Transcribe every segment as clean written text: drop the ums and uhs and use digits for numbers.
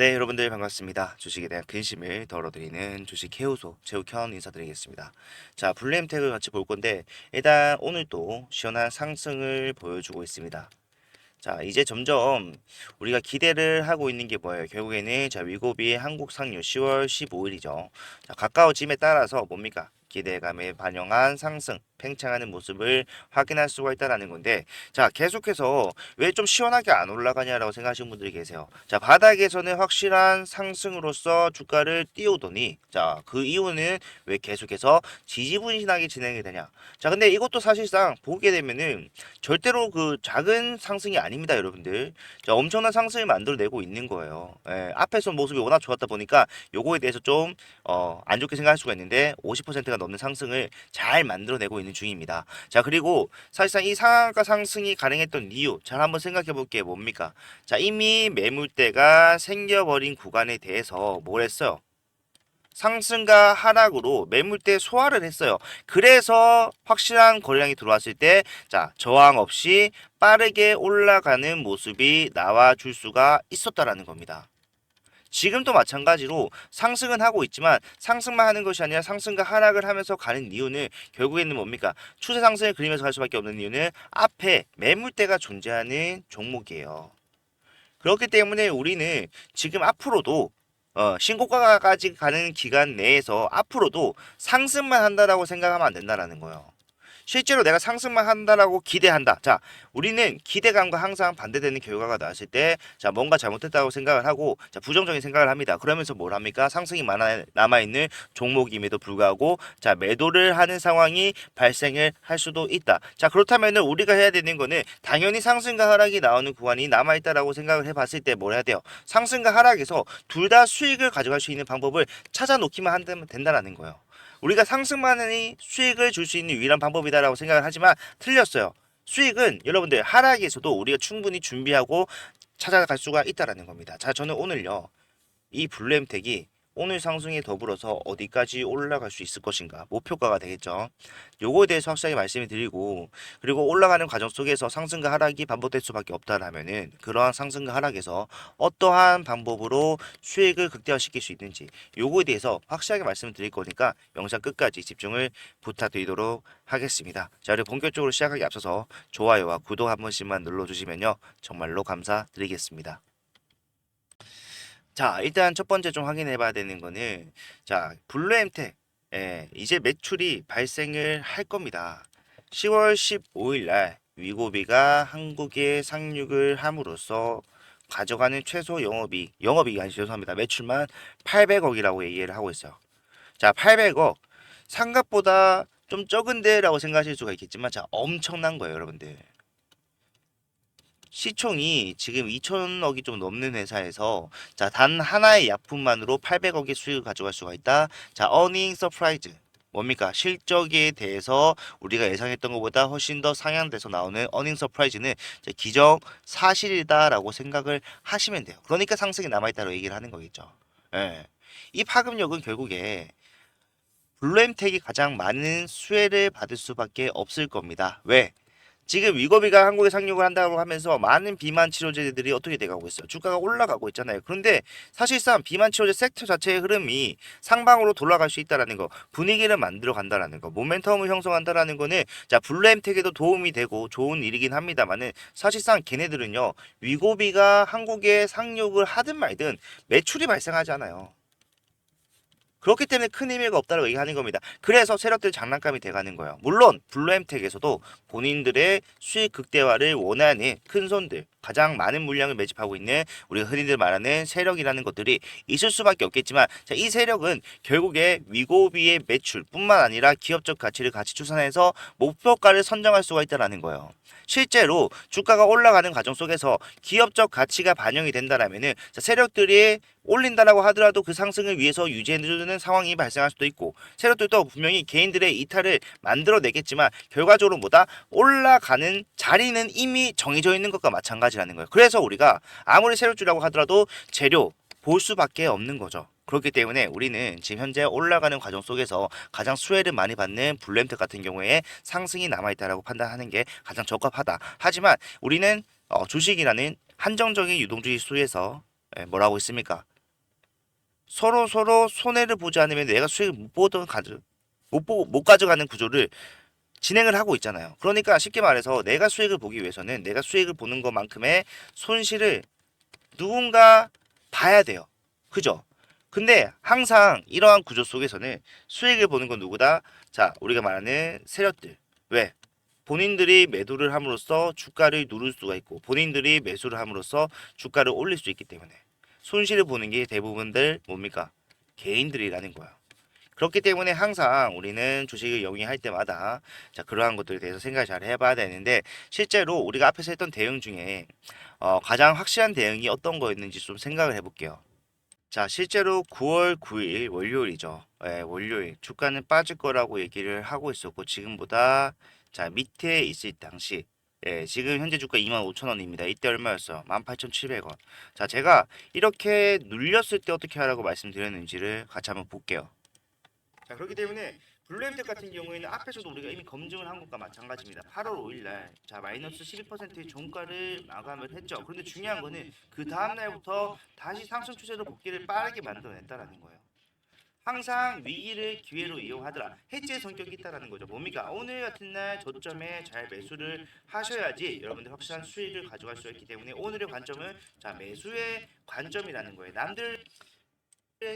네, 여러분들 반갑습니다. 주식에 대한 근심을 덜어드리는 주식해우소 최욱현 인사드리겠습니다. 자, 블루엠텍을 같이 볼 건데 일단 오늘 또 시원한 상승을 보여주고 있습니다. 자, 이제 점점 우리가 기대를 하고 있는 게 뭐예요? 결국에는 자, 위고비의 한국 상류 10월 15일이죠. 자, 가까워짐에 따라서 뭡니까? 기대감에 반영한 상승, 팽창하는 모습을 확인할 수가 있다는 건데, 자, 계속해서 왜 좀 시원하게 안 올라가냐라고 생각하시는 분들이 계세요. 자, 바닥에서는 확실한 상승으로서 주가를 띄우더니, 자, 그 이유는 왜 계속해서 지지부진하게 진행이 되냐? 자, 근데 이것도 사실상 보게 되면은 절대로 그 작은 상승이 아닙니다, 여러분들. 자, 엄청난 상승을 만들어내고 있는 거예요. 예, 앞에서 모습이 워낙 좋았다 보니까 요거에 대해서 좀 안 좋게 생각할 수가 있는데 50%가 넘는 상승을 잘 만들어내고 있는 중입니다. 자, 그리고 사실상 이 상한가 상승이 가능했던 이유 잘 한번 생각해 볼 게 뭡니까? 자, 이미 매물대가 생겨버린 구간에 대해서 뭘 했어요? 상승과 하락으로 매물대 소화를 했어요. 그래서 확실한 거래량이 들어왔을 때, 자, 저항 없이 빠르게 올라가는 모습이 나와줄 수가 있었다라는 겁니다. 지금도 마찬가지로 상승은 하고 있지만 상승만 하는 것이 아니라 상승과 하락을 하면서 가는 이유는 결국에는 뭡니까? 추세 상승을 그리면서 갈 수밖에 없는 이유는 앞에 매물대가 존재하는 종목이에요. 그렇기 때문에 우리는 지금 앞으로도 신고가까지 가는 기간 내에서 앞으로도 상승만 한다라고 생각하면 안 된다라는 거예요. 실제로 내가 상승만 한다라고 기대한다. 자, 우리는 기대감과 항상 반대되는 결과가 나왔을 때, 자, 뭔가 잘못했다고 생각을 하고, 자, 부정적인 생각을 합니다. 그러면서 뭘 합니까? 상승이 남아있는 종목임에도 불구하고, 자, 매도를 하는 상황이 발생을 할 수도 있다. 자, 그렇다면은 우리가 해야 되는 거는 당연히 상승과 하락이 나오는 구간이 남아있다라고 생각을 해봤을 때 뭘 해야 돼요? 상승과 하락에서 둘 다 수익을 가져갈 수 있는 방법을 찾아놓기만 한다면 된다라는 거예요. 우리가 상승만이 수익을 줄 수 있는 유일한 방법이다라고 생각을 하지만 틀렸어요. 수익은 여러분들 하락에서도 우리가 충분히 준비하고 찾아갈 수가 있다라는 겁니다. 자, 저는 오늘요. 이 블루엠텍이 오늘 상승에 더불어서 어디까지 올라갈 수 있을 것인가 목표가가 되겠죠. 요거에 대해서 확실하게 말씀을 드리고, 그리고 올라가는 과정 속에서 상승과 하락이 반복될 수밖에 없다라면은 그러한 상승과 하락에서 어떠한 방법으로 수익을 극대화시킬 수 있는지 요거에 대해서 확실하게 말씀을 드릴 거니까 영상 끝까지 집중을 부탁드리도록 하겠습니다. 자, 그리고 본격적으로 시작하기 앞서서 좋아요와 구독 한 번씩만 눌러주시면요 정말로 감사드리겠습니다. 자, 일단 첫 번째 좀 확인해 봐야 되는 거는, 자, 블루엠텍, 이제 매출이 발생을 할 겁니다. 10월 15일 날 위고비가 한국에 상륙을 함으로써 가져가는 최소 영업이익이 아니 죄송합니다. 매출만 800억이라고 얘기를 하고 있어요. 자, 800억. 상각보다 좀 적은데라고 생각하실 수가 있겠지만, 자, 엄청난 거예요, 여러분들. 시총이 지금 2천억이 좀 넘는 회사에서, 자, 단 하나의 약품만으로 800억의 수익을 가져갈 수가 있다. 자, 어닝 서프라이즈. 뭡니까? 실적에 대해서 우리가 예상했던 것보다 훨씬 더 상향돼서 나오는 어닝 서프라이즈는 기정 사실이다라고 생각을 하시면 돼요. 그러니까 상승이 남아있다고 얘기를 하는 거겠죠. 예. 이 파급력은 결국에 블루엠텍이 가장 많은 수혜를 받을 수밖에 없을 겁니다. 왜? 지금 위고비가 한국에 상륙을 한다고 하면서 많은 비만 치료제들이 어떻게 돼가고 있어요? 주가가 올라가고 있잖아요. 그런데 사실상 비만 치료제 섹터 자체의 흐름이 상방으로 돌아갈 수 있다라는 거, 분위기를 만들어 간다라는 거, 모멘텀을 형성한다라는 거는, 자, 블루엠텍에도 도움이 되고 좋은 일이긴 합니다만은 사실상 걔네들은요 위고비가 한국에 상륙을 하든 말든 매출이 발생하잖아요. 그렇기 때문에 큰 의미가 없다고 얘기하는 겁니다. 그래서 세력들 장난감이 돼가는 거예요. 물론 블루엠텍에서도 본인들의 수익 극대화를 원하는 큰 손들, 가장 많은 물량을 매집하고 있는 우리가 흔히들 말하는 세력이라는 것들이 있을 수밖에 없겠지만, 자, 이 세력은 결국에 위고비의 매출뿐만 아니라 기업적 가치를 같이 추산해서 목표가를 선정할 수가 있다는 거예요. 실제로 주가가 올라가는 과정 속에서 기업적 가치가 반영이 된다라면은, 자, 세력들이 올린다라고 하더라도 그 상승을 위해서 유지해주는 상황이 발생할 수도 있고, 세력들도 분명히 개인들의 이탈을 만들어내겠지만 결과적으로 뭐다? 올라가는 자리는 이미 정해져 있는 것과 마찬가지라는 거예요. 그래서 우리가 아무리 세력주라고 하더라도 재료 볼 수밖에 없는 거죠. 그렇기 때문에 우리는 지금 현재 올라가는 과정 속에서 가장 수혜를 많이 받는 블루엠텍 같은 경우에 상승이 남아있다라고 판단하는 게 가장 적합하다. 하지만 우리는 주식이라는 한정적인 유동주의 수에서 뭐라고 있습니까? 서로 손해를 보지 않으면 내가 수익을 못 가져가는 구조를 진행을 하고 있잖아요. 그러니까 쉽게 말해서 내가 수익을 보기 위해서는 내가 수익을 보는 것만큼의 손실을 누군가 봐야 돼요. 그죠? 근데 항상 이러한 구조 속에서는 수익을 보는 건 누구다? 자, 우리가 말하는 세력들. 왜? 본인들이 매도를 함으로써 주가를 누를 수가 있고 본인들이 매수를 함으로써 주가를 올릴 수 있기 때문에 손실을 보는 게 대부분들 뭡니까? 개인들이라는 거예요. 그렇기 때문에 항상 우리는 주식을 영위할 때마다 자 그러한 것들에 대해서 생각을 잘 해봐야 되는데 실제로 우리가 앞에서 했던 대응 중에 가장 확실한 대응이 어떤 거였는지 좀 생각을 해볼게요. 자 실제로 9월 9일 월요일이죠. 예, 월요일 주가는 빠질 거라고 얘기를 하고 있었고 지금보다 자 밑에 있을 당시 지금 현재 주가 25,000원입니다. 이때 얼마였어? 18,700원. 자 제가 이렇게 눌렸을 때 어떻게 하라고 말씀드렸는지를 같이 한번 볼게요. 자 그렇기 때문에 블루엠텍 같은 경우에는 앞에서도 우리가 이미 검증을 한 것과 마찬가지입니다. 8월 5일 날, 자 마이너스 12%의 종가를 마감을 했죠. 그런데 중요한 거는 그 다음 날부터 다시 상승 추세로 복귀를 빠르게 만들어냈다라는 거예요. 항상 위기를 기회로 이용하더라. 해지의 성격이 있다라는 거죠. 뭡니까? 오늘 같은 날 저점에 잘 매수를 하셔야지 여러분들 확실한 수익을 가져갈 수 있기 때문에 오늘의 관점은 자 매수의 관점이라는 거예요. 남들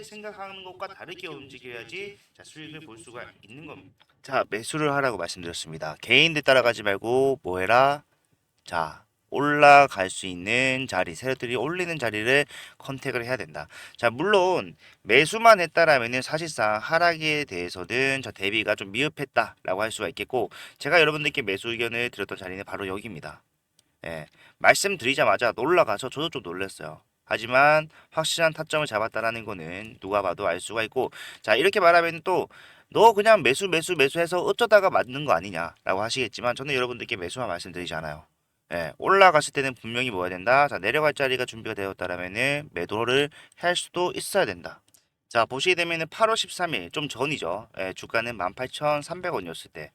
생각하는 것과 다르게 움직여야지 자 수익을 볼 수가 있는 겁니다. 자 매수를 하라고 말씀드렸습니다. 개인들 따라가지 말고 뭐 해라? 자 올라갈 수 있는 자리, 세력들이 올리는 자리를 컨택을 해야 된다. 자 물론 매수만 했다라면은 사실상 하락에 대해서는 저 대비가 좀 미흡했다라고 할 수가 있겠고 제가 여러분들께 매수 의견을 드렸던 자리는 바로 여기입니다. 예, 말씀드리자마자 놀라가서 저도 좀 놀랐어요. 하지만 확실한 타점을 잡았다라는 거는 누가 봐도 알 수가 있고 자 이렇게 말하면 또 너 그냥 매수해서 어쩌다가 맞는 거 아니냐라고 하시겠지만 저는 여러분들께 매수만 말씀드리잖아요. 예, 올라갔을 때는 분명히 뭐야 된다. 자 내려갈 자리가 준비가 되었다라면은 매도를 할 수도 있어야 된다. 자 보시게 되면은 8월 13일 좀 전이죠. 예, 주가는 18,300원이었을 때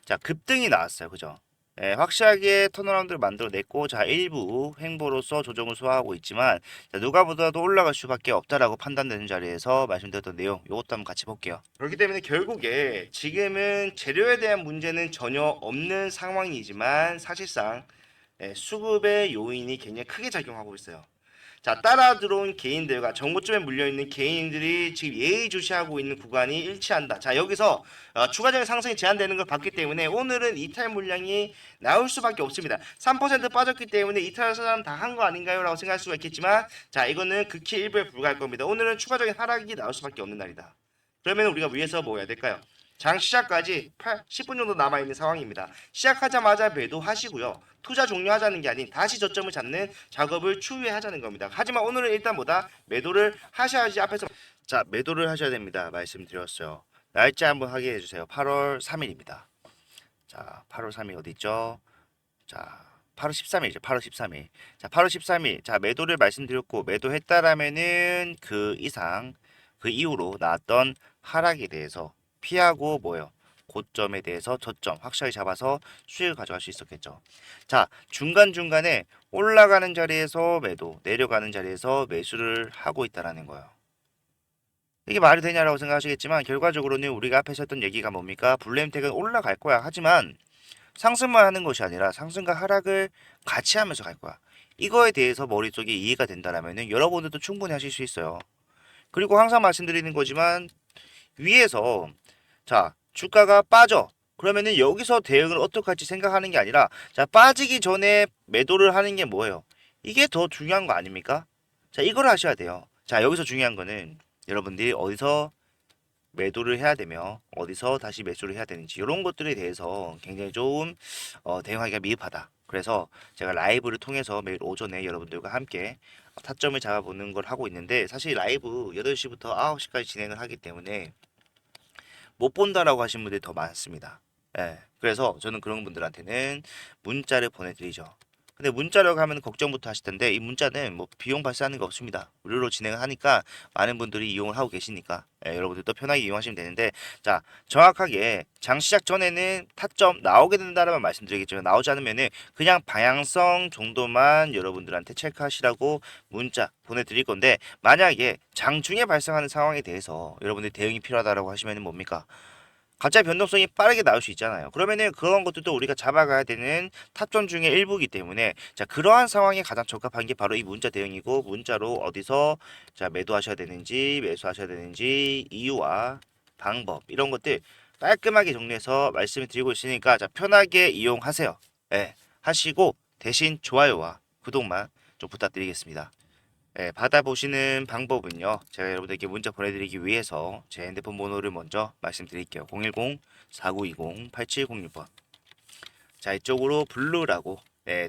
자, 급등이 나왔어요. 그죠? 예, 확실하게 턴어라운드를 만들어냈고, 자, 일부 횡보로서 조정을 소화하고 있지만, 자, 누가 보다도 올라갈 수밖에 없다라고 판단되는 자리에서 말씀드렸던 내용, 이것도 한번 같이 볼게요. 그렇기 때문에 결국에 지금은 재료에 대한 문제는 전혀 없는 상황이지만, 사실상 수급의 요인이 굉장히 크게 작용하고 있어요. 자, 따라 들어온 개인들과 정보점에 물려있는 개인들이 지금 예의주시하고 있는 구간이 일치한다. 자, 여기서 추가적인 상승이 제한되는 걸 봤기 때문에 오늘은 이탈 물량이 나올 수밖에 없습니다. 3% 빠졌기 때문에 이탈할 사람 다 한 거 아닌가요? 라고 생각할 수가 있겠지만 자, 이거는 극히 일부에 불과할 겁니다. 오늘은 추가적인 하락이 나올 수밖에 없는 날이다. 그러면 우리가 위에서 뭐 해야 될까요? 장 시작까지 10분 정도 남아있는 상황입니다. 시작하자마자 매도하시고요. 투자 종료하자는 게 아닌 다시 저점을 잡는 작업을 추후에 하자는 겁니다. 하지만 오늘은 일단 뭐다? 매도를 하셔야지 앞에서 자 매도를 하셔야 됩니다. 말씀드렸어요. 날짜 한번 확인해 주세요. 8월 3일입니다. 자 8월 3일 어디 있죠? 자 8월 13일이죠. 8월 13일. 자 8월 13일. 자 매도를 말씀드렸고 매도했다라면은 그 이상 그 이후로 나왔던 하락에 대해서 피하고 뭐요? 고점에 대해서 저점 확실하게 잡아서 수익을 가져갈 수 있었겠죠. 자, 중간중간에 올라가는 자리에서 매도, 내려가는 자리에서 매수를 하고 있다라는 거예요. 이게 말이 되냐라고 생각하시겠지만 결과적으로는 우리가 앞에서 했던 얘기가 뭡니까? 블루엠텍은 올라갈 거야. 하지만 상승만 하는 것이 아니라 상승과 하락을 같이 하면서 갈 거야. 이거에 대해서 머릿속에 이해가 된다라면은 여러분들도 충분히 하실 수 있어요. 그리고 항상 말씀드리는 거지만 위에서 자 주가가 빠져 그러면은 여기서 대응을 어떻게 할지 생각하는 게 아니라 자 빠지기 전에 매도를 하는 게 뭐예요? 이게 더 중요한 거 아닙니까? 자 이걸 하셔야 돼요. 자 여기서 중요한 거는 여러분들이 어디서 매도를 해야 되며 어디서 다시 매수를 해야 되는지 이런 것들에 대해서 굉장히 좀 대응하기가 미흡하다. 그래서 제가 라이브를 통해서 매일 오전에 여러분들과 함께 타점을 잡아보는 걸 하고 있는데 사실 라이브 8시부터 9시까지 진행을 하기 때문에 못 본다라고 하신 분들이 더 많습니다. 예. 그래서 저는 그런 분들한테는 문자를 보내드리죠. 근데 문자라고 하면 걱정부터 하실 텐데 이 문자는 뭐 비용 발생하는 거 없습니다. 무료로 진행을 하니까 많은 분들이 이용을 하고 계시니까 여러분들도 편하게 이용하시면 되는데 자 정확하게 장 시작 전에는 타점 나오게 된다라만 말씀드리겠지만 나오지 않으면은 그냥 방향성 정도만 여러분들한테 체크하시라고 문자 보내드릴 건데 만약에 장 중에 발생하는 상황에 대해서 여러분들 대응이 필요하다라고 하시면은 뭡니까? 갑자기 변동성이 빠르게 나올 수 있잖아요. 그러면은 그런 것들도 우리가 잡아가야 되는 탑점 중의 일부이기 때문에 자 그러한 상황에 가장 적합한 게 바로 이 문자 대응이고 문자로 어디서 자 매도하셔야 되는지 매수하셔야 되는지 이유와 방법 이런 것들 깔끔하게 정리해서 말씀을 드리고 있으니까 자 편하게 이용하세요. 예, 하시고 대신 좋아요와 구독만 좀 부탁드리겠습니다. 예, 받아보시는 방법은요. 제가 여러분들께 문자 보내드리기 위해서 제 핸드폰 번호를 먼저 말씀드릴게요. 010-4920-8706번. 자, 이쪽으로 블루라고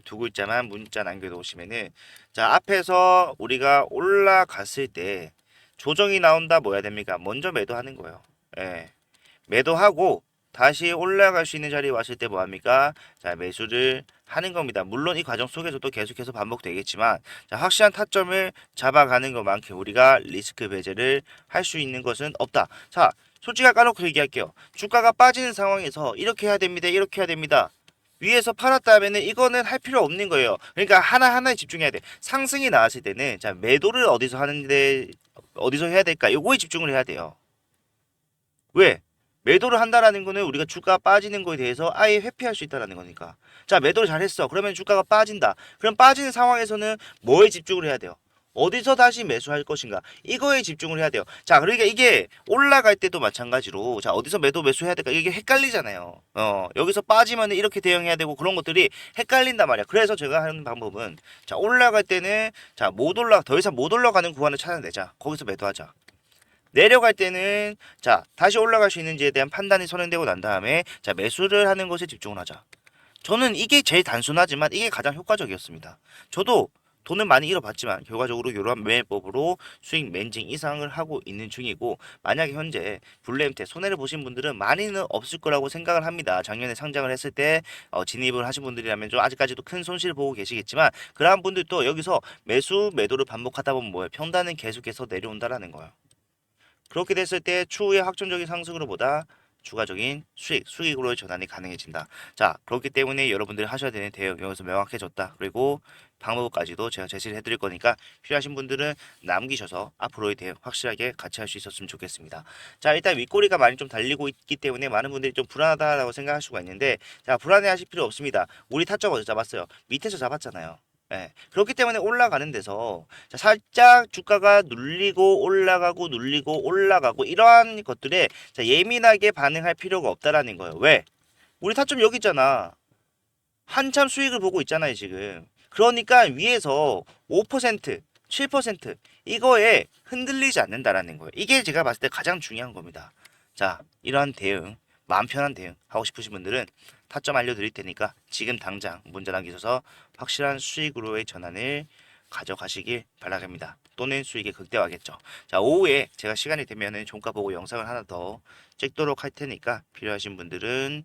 두 글자만 문자 남겨놓으시면은 자, 앞에서 우리가 올라갔을 때 조정이 나온다 뭐 해야 됩니까? 먼저 매도하는 거예요. 예, 매도하고 다시 올라갈 수 있는 자리에 왔을 때 뭐합니까? 자, 매수를 하는 겁니다. 물론 이 과정 속에서도 계속해서 반복되겠지만 자, 확실한 타점을 잡아가는 것만큼 우리가 리스크 배제를 할 수 있는 것은 없다. 자, 솔직하게 까놓고 얘기할게요. 주가가 빠지는 상황에서 이렇게 해야 됩니다. 이렇게 해야 됩니다. 위에서 팔았다면은 이거는 할 필요 없는 거예요. 그러니까 하나하나에 집중해야 돼. 상승이 나왔을 때는 자, 매도를 어디서 하는데 어디서 해야 될까? 요거에 집중을 해야 돼요. 왜? 매도를 한다라는 거는 우리가 주가 빠지는 거에 대해서 아예 회피할 수 있다라는 거니까. 자, 매도를 잘했어. 그러면 주가가 빠진다. 그럼 빠지는 상황에서는 뭐에 집중을 해야 돼요? 어디서 다시 매수할 것인가? 이거에 집중을 해야 돼요. 자, 그러니까 이게 올라갈 때도 마찬가지로 자, 어디서 매도 매수해야 될까? 이게 헷갈리잖아요. 여기서 빠지면 이렇게 대응해야 되고 그런 것들이 헷갈린단 말이야. 그래서 제가 하는 방법은 자, 올라갈 때는 자, 더 이상 못 올라가는 구간을 찾아내자. 거기서 매도하자. 내려갈 때는 자 다시 올라갈 수 있는지에 대한 판단이 선행되고 난 다음에 자 매수를 하는 것에 집중을 하자. 저는 이게 제일 단순하지만 이게 가장 효과적이었습니다. 저도 돈은 많이 잃어봤지만 결과적으로 이러한 매매법으로 수익 맨징 이상을 하고 있는 중이고 만약에 현재 블루엠테 손해를 보신 분들은 많이는 없을 거라고 생각을 합니다. 작년에 상장을 했을 때 진입을 하신 분들이라면 좀 아직까지도 큰 손실을 보고 계시겠지만 그러한 분들도 여기서 매수 매도를 반복하다 보면 뭐예요? 평단은 계속해서 내려온다라는 거예요. 그렇게 됐을 때 추후의 확정적인 상승으로보다 추가적인 수익으로의 전환이 가능해진다. 자, 그렇기 때문에 여러분들이 하셔야 되는 대응 여기서 명확해졌다. 그리고 방법까지도 제가 제시를 해드릴 거니까 필요하신 분들은 남기셔서 앞으로의 대응 확실하게 같이 할 수 있었으면 좋겠습니다. 자, 일단 윗꼬리가 많이 좀 달리고 있기 때문에 많은 분들이 좀 불안하다라고 생각할 수가 있는데 자, 불안해하실 필요 없습니다. 우리 타점 어디서 잡았어요? 밑에서 잡았잖아요. 예. 그렇기 때문에 올라가는 데서 자, 살짝 주가가 눌리고 올라가고 눌리고 올라가고 이러한 것들에 자, 예민하게 반응할 필요가 없다라는 거예요. 왜? 우리 타점 여기 있잖아. 한참 수익을 보고 있잖아요, 지금. 그러니까 위에서 5%, 7% 이거에 흔들리지 않는다라는 거예요. 이게 제가 봤을 때 가장 중요한 겁니다. 자, 이러한 대응, 마음 편한 대응 하고 싶으신 분들은 타점 알려드릴 테니까 지금 당장 문자 남기셔서 확실한 수익으로의 전환을 가져가시길 바라겠습니다. 또는 수익이 극대화겠죠. 자, 오후에 제가 시간이 되면은 종가 보고 영상을 하나 더 찍도록 할 테니까 필요하신 분들은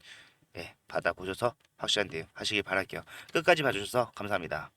받아보셔서 확실한 대응 하시길 바랄게요. 끝까지 봐주셔서 감사합니다.